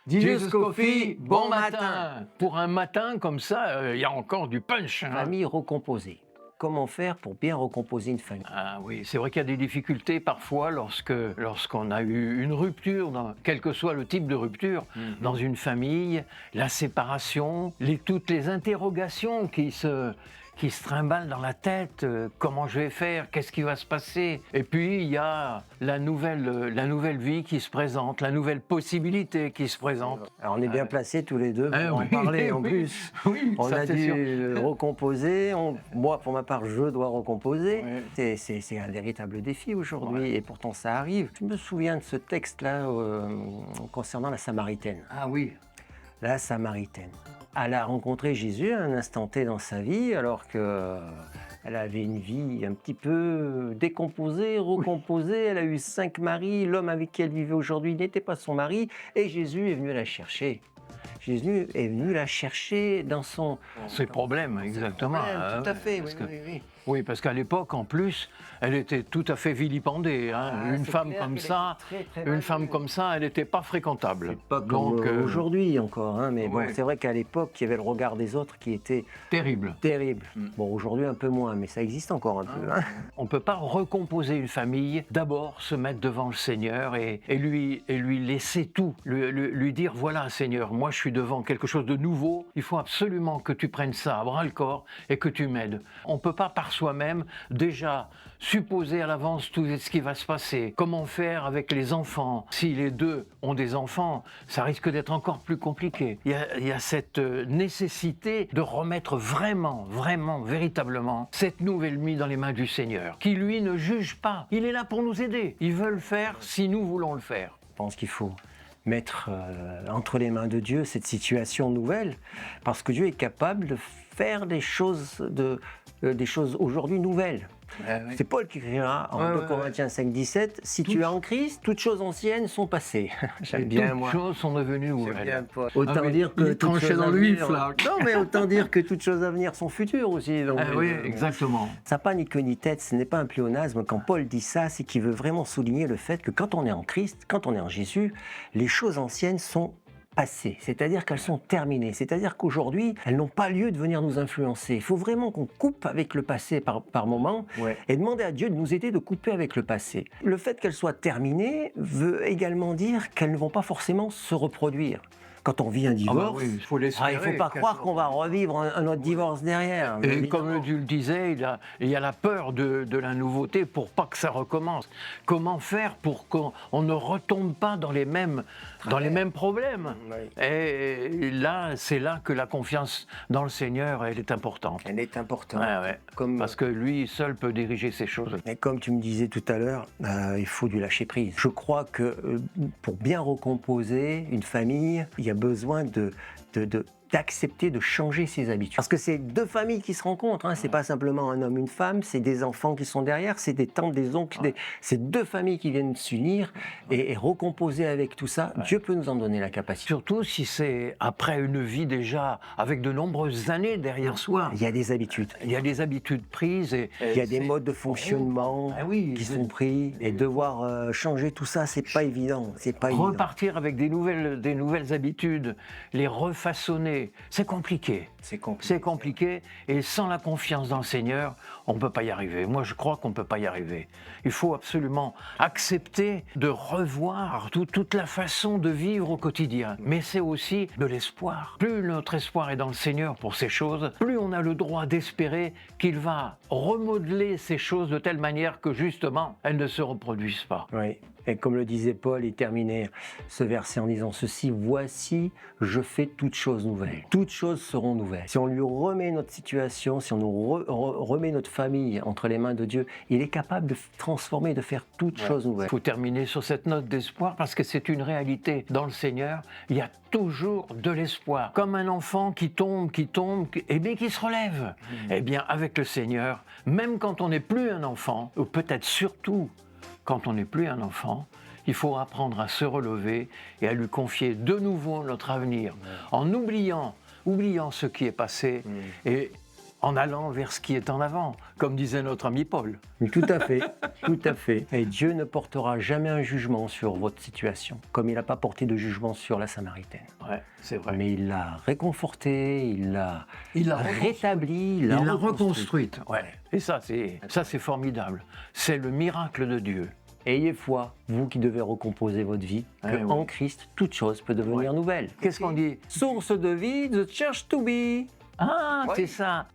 Jesus Coffee, bon matin. Pour un matin comme ça, il y a encore du punch. Hein. Famille recomposée. Comment faire pour bien recomposer une famille? Ah oui, c'est vrai qu'il y a des difficultés parfois lorsqu'on a eu une rupture, quel que soit le type de rupture, dans une famille, la séparation, toutes les interrogations qui se trimballent dans la tête, comment je vais faire, qu'est-ce qui va se passer. Et puis il y a la nouvelle vie qui se présente, la nouvelle possibilité qui se présente. Alors on est bien placés tous les deux pour en oui, parler en oui, plus. oui, On ça, a c'est dû recomposer. Moi, pour ma part, je dois recomposer. Ouais. C'est un véritable défi aujourd'hui Ouais. et pourtant ça arrive. Je me souviin de ce texte-là concernant la Samaritaine. Ah oui. La Samaritaine. Elle a rencontré Jésus à un instant T dans sa vie, alors qu'elle avait une vie un petit peu décomposée, recomposée. Elle a eu 5 maris. L'homme avec qui elle vivait aujourd'hui n'était pas son mari. Et Jésus est venu la chercher. Jésus est venu la chercher dans son... Ses problèmes, exactement. Ouais, tout à fait, Parce oui, que- oui, oui. Oui, parce qu'à l'époque, en plus, elle était tout à fait vilipendée. Hein. Ah, Une c'est femme clair comme qu'elle ça, était très, très une mal femme vue. comme ça, elle n'était pas fréquentable. Pas comme aujourd'hui encore, hein, mais bon, Ouais. c'est vrai qu'à l'époque, il y avait le regard des autres qui était Terrible. terrible. Bon, aujourd'hui un peu moins, mais ça existe encore un peu. Hein. On ne peut pas recomposer une famille, d'abord se mettre devant le Seigneur et lui laisser tout, lui dire, voilà Seigneur, moi je suis devant quelque chose de nouveau, il faut absolument que tu prennes ça à bras-le-corps et que tu m'aides. On ne peut pas par soi-même déjà supposer à l'avance tout ce qui va se passer. Comment faire avec les enfants? Si les deux ont des enfants, ça risque d'être encore plus compliqué. Il y a cette nécessité de remettre vraiment, véritablement, cette nouvelle vie dans les mains du Seigneur, qui lui ne juge pas. Il est là pour nous aider. Il veut le faire si nous voulons le faire. Je pense qu'il faut mettre entre les mains de Dieu cette situation nouvelle, parce que Dieu est capable de faire des choses aujourd'hui nouvelles. C'est Paul qui écrira en 2 Corinthiens 5,17 « Si tu es en Christ, toutes choses anciennes sont passées. » J'aime bien, moi. Toutes choses sont devenues J'aime nouvelles. bien Paul. Autant mais dire il que est toutes tranché choses dans à le vif, venir... là. Non, mais autant dire que toutes choses à venir sont futures aussi. Donc, Oui, exactement. ça n'a pas ni queue ni tête, ce n'est pas un pléonasme. Quand Paul dit ça, c'est qu'il veut vraiment souligner le fait que quand on est en Christ, quand on est en Jésus, les choses anciennes sont passées, c'est-à-dire qu'elles sont terminées, c'est-à-dire qu'aujourd'hui, elles n'ont pas lieu de venir nous influencer. Il faut vraiment qu'on coupe avec le passé par moment et demander à Dieu de nous aider de couper avec le passé. Le fait qu'elles soient terminées veut également dire qu'elles ne vont pas forcément se reproduire. Quand on vit un divorce, il faut l'espérer. il ne faut pas croire qu'on va revivre un autre divorce derrière. Et Évidemment. comme Dieu le disait, il y a la peur de la nouveauté pour pas que ça recommence. Comment faire pour qu'on ne retombe pas dans les mêmes problèmes? Oui. Et là, c'est là que la confiance dans le Seigneur, elle est importante. Elle est importante. Ouais. Parce que lui seul peut diriger ces choses. Et comme tu me disais tout à l'heure, il faut du lâcher-prise. Je crois que pour bien recomposer une famille, il y a besoin d'accepter de changer ses habitudes. Parce que c'est 2 familles qui se rencontrent, hein. C'est pas simplement un homme, une femme, c'est des enfants qui sont derrière, c'est des tantes, des oncles, c'est 2 familles qui viennent s'unir et recomposer avec tout ça. Dieu peut nous en donner la capacité. Surtout si c'est après une vie déjà avec de nombreuses années derrière soi. Il y a des habitudes. Il y a des habitudes prises et Il y a des modes de fonctionnement qui sont pris et devoir changer tout ça, c'est pas évident. C'est pas évident. repartir avec des nouvelles habitudes, les refaçonner, c'est compliqué. C'est compliqué. C'est compliqué et sans la confiance dans le Seigneur, on ne peut pas y arriver. Moi, je crois qu'on ne peut pas y arriver. Il faut absolument accepter de revoir toute la façon de vivre au quotidien. Mais c'est aussi de l'espoir. Plus notre espoir est dans le Seigneur pour ces choses, plus on a le droit d'espérer qu'il va remodeler ces choses de telle manière que justement, elles ne se reproduisent pas. Oui. Et comme le disait Paul, il terminait ce verset en disant ceci, « Voici, je fais toutes choses nouvelles. Toutes choses seront nouvelles. » Si on lui remet notre situation, si on nous remet notre famille entre les mains de Dieu, il est capable de transformer, de faire toutes choses nouvelles. Il faut terminer sur cette note d'espoir parce que c'est une réalité. Dans le Seigneur, il y a toujours de l'espoir. Comme un enfant qui tombe, et bien qui se relève. Eh bien, avec le Seigneur, même quand on n'est plus un enfant, ou peut-être surtout quand on n'est plus un enfant, il faut apprendre à se relever et à lui confier de nouveau notre avenir, en oubliant ce qui est passé et en allant vers ce qui est en avant, comme disait notre ami Paul. Mais tout à fait, tout à fait. Et Dieu ne portera jamais un jugement sur votre situation, comme il n'a pas porté de jugement sur la Samaritaine. Ouais, c'est vrai. Mais il l'a réconfortée, il l'a reconstruite. rétablie, Il l'a reconstruite. Ouais. Et ça, c'est formidable. C'est le miracle de Dieu. Ayez foi, vous qui devez recomposer votre vie, que en Christ, toute chose peut devenir nouvelle. Qu'est-ce qu'on dit? Source de vie, the church to be. Ah, Oui. c'est ça.